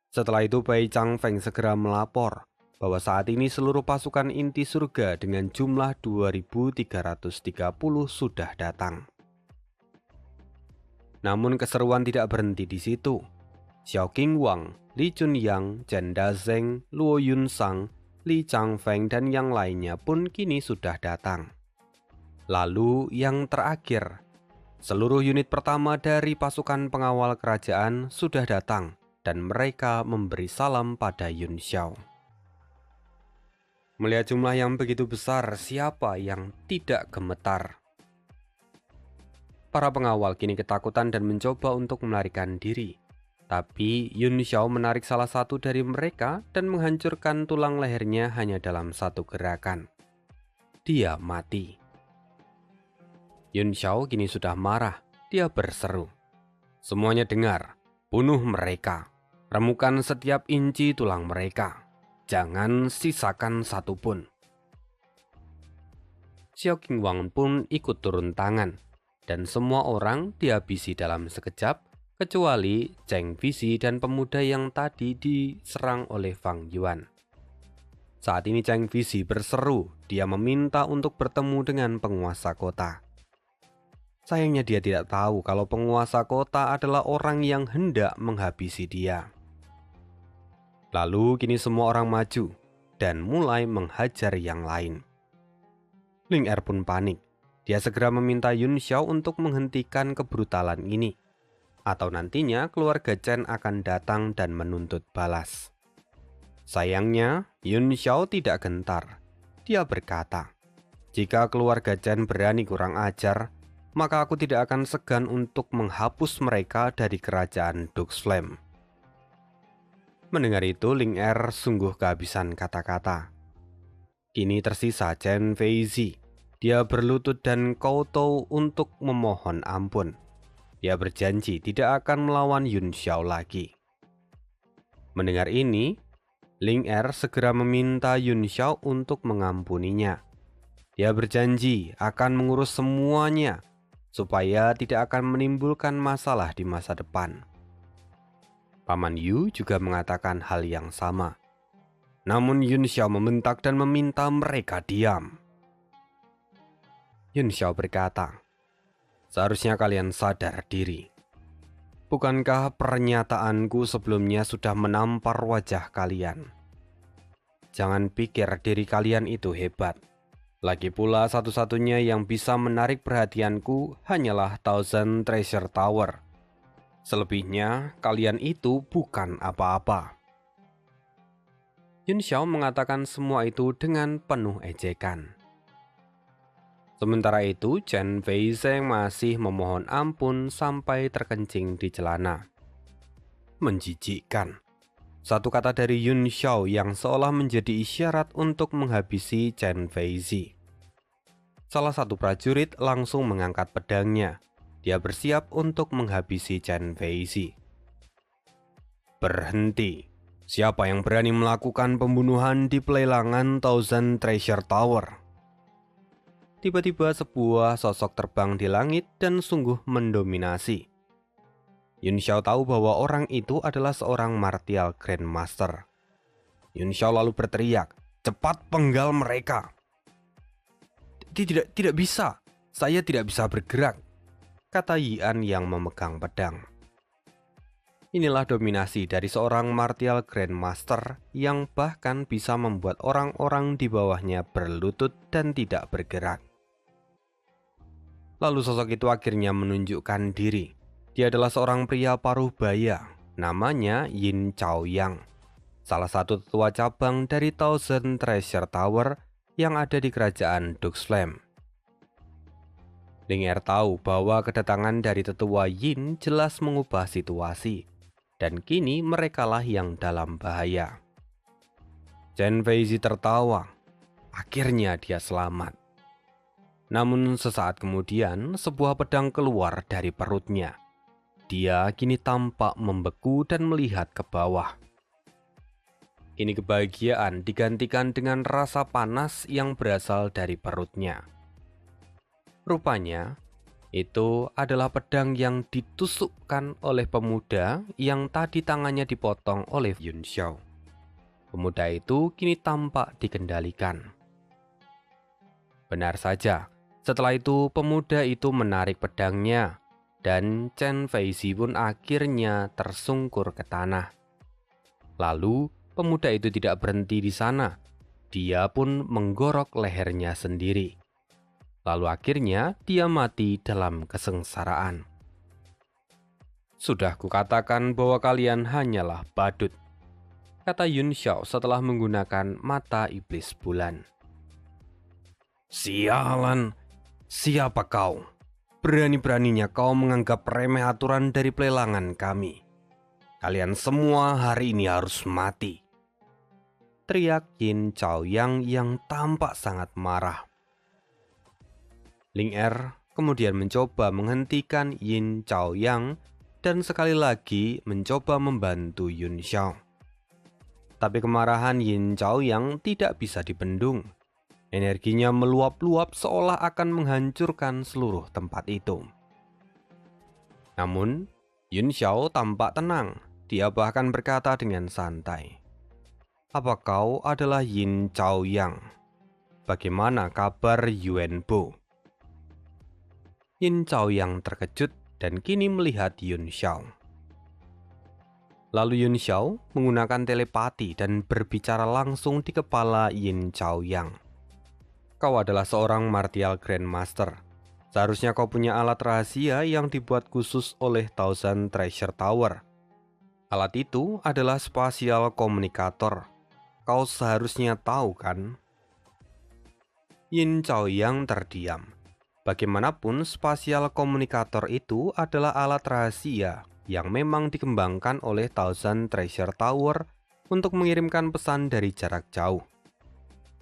Setelah itu Bai Changfeng segera melapor bahwa saat ini seluruh pasukan inti surga dengan jumlah 2.330 sudah datang. Namun keseruan tidak berhenti di situ. Xiao Qingwang, Li Chunyang, Chen Dazeng, Luo Yunsang, Li Changfeng, dan yang lainnya pun kini sudah datang. Lalu yang terakhir, seluruh unit pertama dari pasukan pengawal kerajaan sudah datang dan mereka memberi salam pada Yun Xiao. Melihat jumlah yang begitu besar, siapa yang tidak gemetar? Para pengawal kini ketakutan dan mencoba untuk melarikan diri. Tapi Yun Xiao menarik salah satu dari mereka dan menghancurkan tulang lehernya hanya dalam satu gerakan. Dia mati. Yun Xiao kini sudah marah. Dia berseru, "Semuanya dengar, bunuh mereka. Remukan setiap inci tulang mereka. Jangan sisakan satupun." Xiao Qingwang pun ikut turun tangan, dan semua orang dihabisi dalam sekejap kecuali Cheng Visi dan pemuda yang tadi diserang oleh Fang Yuan. Saat ini Cheng Visi berseru, dia meminta untuk bertemu dengan penguasa kota. Sayangnya dia tidak tahu kalau penguasa kota adalah orang yang hendak menghabisi dia. Lalu kini semua orang maju dan mulai menghajar yang lain. Ling Er pun panik. Dia segera meminta Yun Xiao untuk menghentikan kebrutalan ini. Atau nantinya keluarga Chen akan datang dan menuntut balas. Sayangnya, Yun Xiao tidak gentar. Dia berkata, "Jika keluarga Chen berani kurang ajar, maka aku tidak akan segan untuk menghapus mereka dari kerajaan Duxflam." Mendengar itu, Ling Er sungguh kehabisan kata-kata. Kini tersisa Chen Feizi. Dia berlutut dan kowtow untuk memohon ampun. Dia berjanji tidak akan melawan Yun Xiao lagi. Mendengar ini, Ling Er segera meminta Yun Xiao untuk mengampuninya. Dia berjanji akan mengurus semuanya supaya tidak akan menimbulkan masalah di masa depan. Paman Yu juga mengatakan hal yang sama. Namun Yun Xiao membentak dan meminta mereka diam. Yun Xiao berkata, "Seharusnya kalian sadar diri. Bukankah pernyataanku sebelumnya sudah menampar wajah kalian? Jangan pikir diri kalian itu hebat. Lagi pula satu-satunya yang bisa menarik perhatianku hanyalah Thousand Treasure Tower. Selebihnya kalian itu bukan apa-apa." Yun Xiao mengatakan semua itu dengan penuh ejekan. Sementara itu, Chen Feizeng masih memohon ampun sampai terkencing di celana. Menjijikkan. Satu kata dari Yun Xiao yang seolah menjadi isyarat untuk menghabisi Chen Feizi. Salah satu prajurit langsung mengangkat pedangnya. Dia bersiap untuk menghabisi Chen Feizi. "Berhenti. Siapa yang berani melakukan pembunuhan di pelelangan Thousand Treasure Tower?" Tiba-tiba sebuah sosok terbang di langit dan sungguh mendominasi. Yun Xiao tahu bahwa orang itu adalah seorang martial grandmaster. Yun Xiao lalu berteriak, "Cepat penggal mereka!" Tidak bisa. Saya tidak bisa bergerak," kata Yian yang memegang pedang. Inilah dominasi dari seorang martial grandmaster yang bahkan bisa membuat orang-orang di bawahnya berlutut dan tidak bergerak. Lalu sosok itu akhirnya menunjukkan diri. Dia adalah seorang pria paruh baya, namanya Yin Chaoyang, salah satu tetua cabang dari Thousand Treasure Tower yang ada di kerajaan Duxflam. Ling Er tahu bahwa kedatangan dari tetua Yin jelas mengubah situasi, dan kini merekalah yang dalam bahaya. Chen Feizi tertawa. Akhirnya dia selamat. Namun sesaat kemudian, sebuah pedang keluar dari perutnya. Dia kini tampak membeku dan melihat ke bawah. Kini kebahagiaan digantikan dengan rasa panas yang berasal dari perutnya. Rupanya, itu adalah pedang yang ditusukkan oleh pemuda yang tadi tangannya dipotong oleh Yun Xiao. Pemuda itu kini tampak dikendalikan. Benar saja. Setelah itu, pemuda itu menarik pedangnya, dan Chen Feizi pun akhirnya tersungkur ke tanah. Lalu, pemuda itu tidak berhenti di sana. Dia pun menggorok lehernya sendiri. Lalu akhirnya, dia mati dalam kesengsaraan. "Sudah kukatakan bahwa kalian hanyalah badut," kata Yun Xiao setelah menggunakan mata iblis bulan. "Sialan! Siapa kau? Berani-beraninya kau menganggap remeh aturan dari pelelangan kami. Kalian semua hari ini harus mati," teriak Yin Chaoyang yang tampak sangat marah. Ling Er kemudian mencoba menghentikan Yin Chaoyang dan sekali lagi mencoba membantu Yun Xiao. Tapi kemarahan Yin Chaoyang tidak bisa dibendung. Energinya meluap-luap seolah akan menghancurkan seluruh tempat itu. Namun, Yun Xiao tampak tenang. Dia bahkan berkata dengan santai, "Apa kau adalah Yin Chaoyang? Bagaimana kabar Yuan Bo?" Yin Chaoyang terkejut dan kini melihat Yun Xiao. Lalu Yun Xiao menggunakan telepati dan berbicara langsung di kepala Yin Chaoyang. "Kau adalah seorang martial grandmaster. Seharusnya kau punya alat rahasia yang dibuat khusus oleh Thousand Treasure Tower. Alat itu adalah spatial communicator. Kau seharusnya tahu kan?" Yin Chaoyang terdiam. Bagaimanapun, spatial communicator itu adalah alat rahasia yang memang dikembangkan oleh Thousand Treasure Tower untuk mengirimkan pesan dari jarak jauh.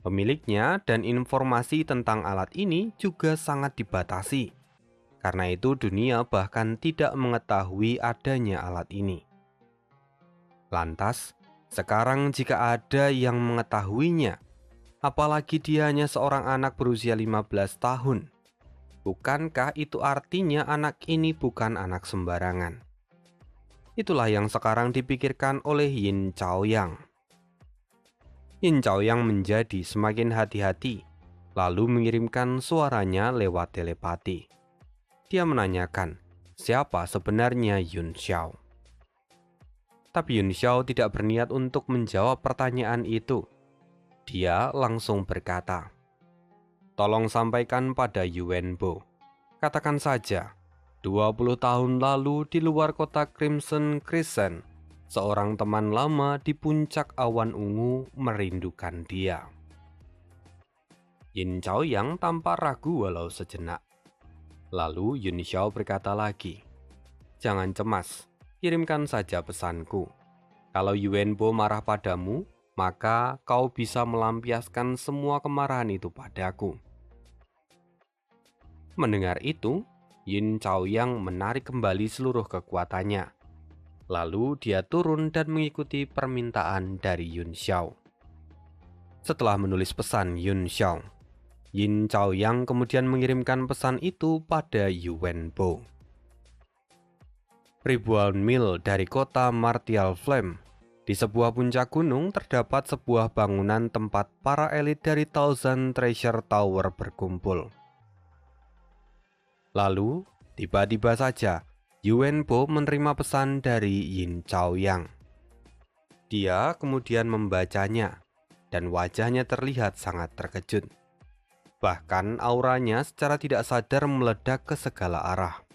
Pemiliknya dan informasi tentang alat ini juga sangat dibatasi. Karena itu dunia bahkan tidak mengetahui adanya alat ini. Lantas, sekarang jika ada yang mengetahuinya, apalagi dia hanya seorang anak berusia 15 tahun, bukankah itu artinya anak ini bukan anak sembarangan? Itulah yang sekarang dipikirkan oleh Yin Chaoyang. Yin Chaoyang menjadi semakin hati-hati, lalu mengirimkan suaranya lewat telepati. Dia menanyakan, siapa sebenarnya Yun Xiao? Tapi Yun Xiao tidak berniat untuk menjawab pertanyaan itu. Dia langsung berkata, "Tolong sampaikan pada Yuan Bo. Katakan saja, 20 tahun lalu di luar kota Crimson Crescent, seorang teman lama di puncak awan ungu merindukan dia." Yin Chaoyang tampak ragu walau sejenak. Lalu Yun Xiao berkata lagi, "Jangan cemas, kirimkan saja pesanku. Kalau Yuan Bo marah padamu, maka kau bisa melampiaskan semua kemarahan itu padaku." Mendengar itu, Yin Chaoyang menarik kembali seluruh kekuatannya. Lalu dia turun dan mengikuti permintaan dari Yun Xiao. Setelah menulis pesan Yun Xiao, Yin Chaoyang kemudian mengirimkan pesan itu pada Yuan Bo. Ribuan mil dari kota Martial Flame, di sebuah puncak gunung terdapat sebuah bangunan tempat para elit dari Thousand Treasure Tower berkumpul. Lalu, tiba-tiba saja, Yuan Bo menerima pesan dari Yin Chaoyang. Dia kemudian membacanya, dan wajahnya terlihat sangat terkejut. Bahkan auranya secara tidak sadar meledak ke segala arah.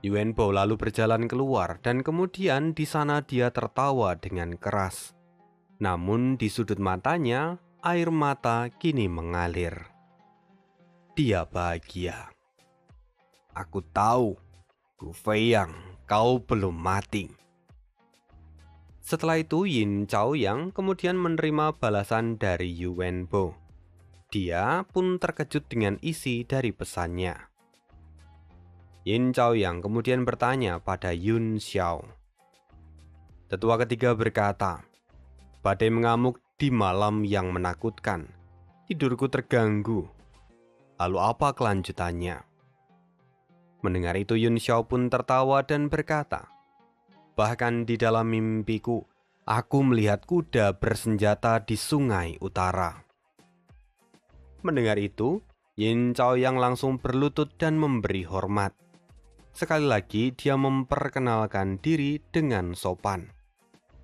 Yuan Bo lalu berjalan keluar dan kemudian di sana dia tertawa dengan keras. Namun di sudut matanya, air mata kini mengalir. Dia bahagia. "Aku tahu, Gu Feiyang, kau belum mati." Setelah itu Yin Chaoyang kemudian menerima balasan dari Yuan Bo. Dia pun terkejut dengan isi dari pesannya. Yin Chaoyang kemudian bertanya pada Yun Xiao. Tetua ketiga berkata, "Badai mengamuk di malam yang menakutkan. Tidurku terganggu. Lalu apa kelanjutannya?" Mendengar itu Yun Xiao pun tertawa dan berkata, "Bahkan di dalam mimpiku, aku melihat kuda bersenjata di sungai utara." Mendengar itu, Yin Chaoyang langsung berlutut dan memberi hormat. Sekali lagi dia memperkenalkan diri dengan sopan.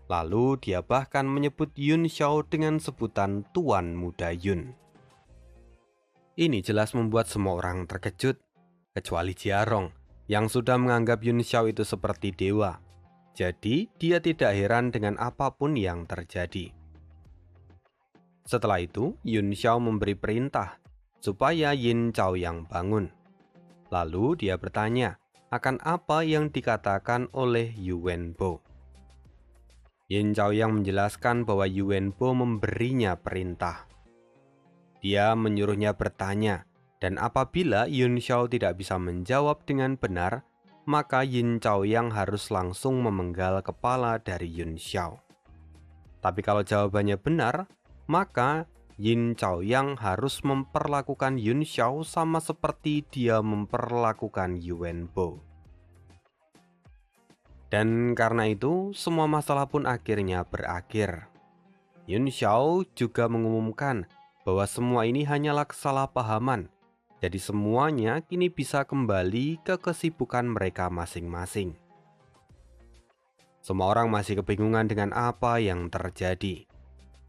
Lalu dia bahkan menyebut Yun Xiao dengan sebutan Tuan Muda Yun. Ini jelas membuat semua orang terkejut, kecuali Jiarong, yang sudah menganggap Yun Xiao itu seperti dewa. Jadi dia tidak heran dengan apapun yang terjadi. Setelah itu, Yun Xiao memberi perintah supaya Yin Chaoyang bangun. Lalu dia bertanya akan apa yang dikatakan oleh Yuan Bo. Yin Chaoyang menjelaskan bahwa Yuan Bo memberinya perintah. Dia menyuruhnya bertanya, dan apabila Yun Xiao tidak bisa menjawab dengan benar, maka Yin Chaoyang harus langsung memenggal kepala dari Yun Xiao. Tapi kalau jawabannya benar, maka Yin Chaoyang harus memperlakukan Yun Xiao sama seperti dia memperlakukan Yuan Bo. Dan karena itu, semua masalah pun akhirnya berakhir. Yun Xiao juga mengumumkan bahwa semua ini hanyalah kesalahpahaman. Jadi semuanya kini bisa kembali ke kesibukan mereka masing-masing. Semua orang masih kebingungan dengan apa yang terjadi.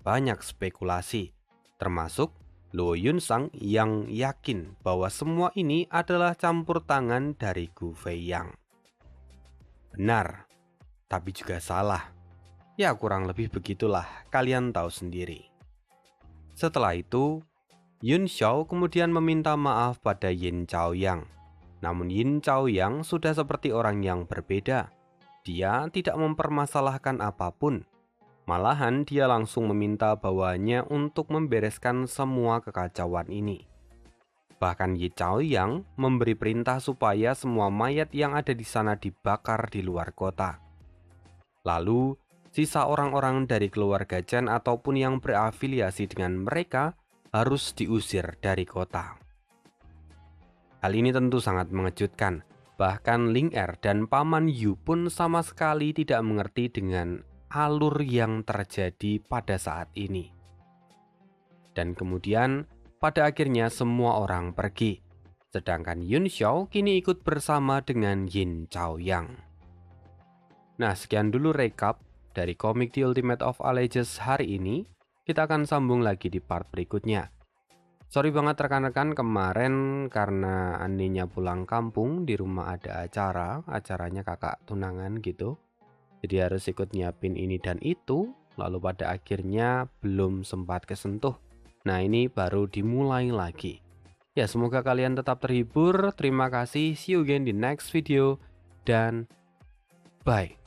Banyak spekulasi, termasuk Luo Yunsang yang yakin bahwa semua ini adalah campur tangan dari Gu Feiyang. Benar, tapi juga salah. Ya kurang lebih begitulah, kalian tahu sendiri. Setelah itu, Yun Xiao kemudian meminta maaf pada Yin Chaoyang. Namun Yin Chaoyang sudah seperti orang yang berbeda. Dia tidak mempermasalahkan apapun. Malahan dia langsung meminta bawahannya untuk membereskan semua kekacauan ini. Bahkan Yi Chaoyang memberi perintah supaya semua mayat yang ada di sana dibakar di luar kota. Lalu, sisa orang-orang dari keluarga Chen ataupun yang berafiliasi dengan mereka harus diusir dari kota. Hal ini tentu sangat mengejutkan. Bahkan Ling Er dan Paman Yu pun sama sekali tidak mengerti dengan alur yang terjadi pada saat ini. Dan kemudian, pada akhirnya semua orang pergi. Sedangkan Yun Xiao kini ikut bersama dengan Yin Chaoyang. Nah, sekian dulu rekap dari komik The Ultimate of Alleges hari ini. Kita akan sambung lagi di part berikutnya. Sorry banget rekan-rekan, kemarin karena Aninya pulang kampung, di rumah ada acaranya kakak tunangan gitu. Jadi harus ikut nyiapin ini dan itu, lalu pada akhirnya belum sempat kesentuh. Nah, ini baru dimulai lagi. Ya, semoga kalian tetap terhibur. Terima kasih, see you again di next video, dan bye.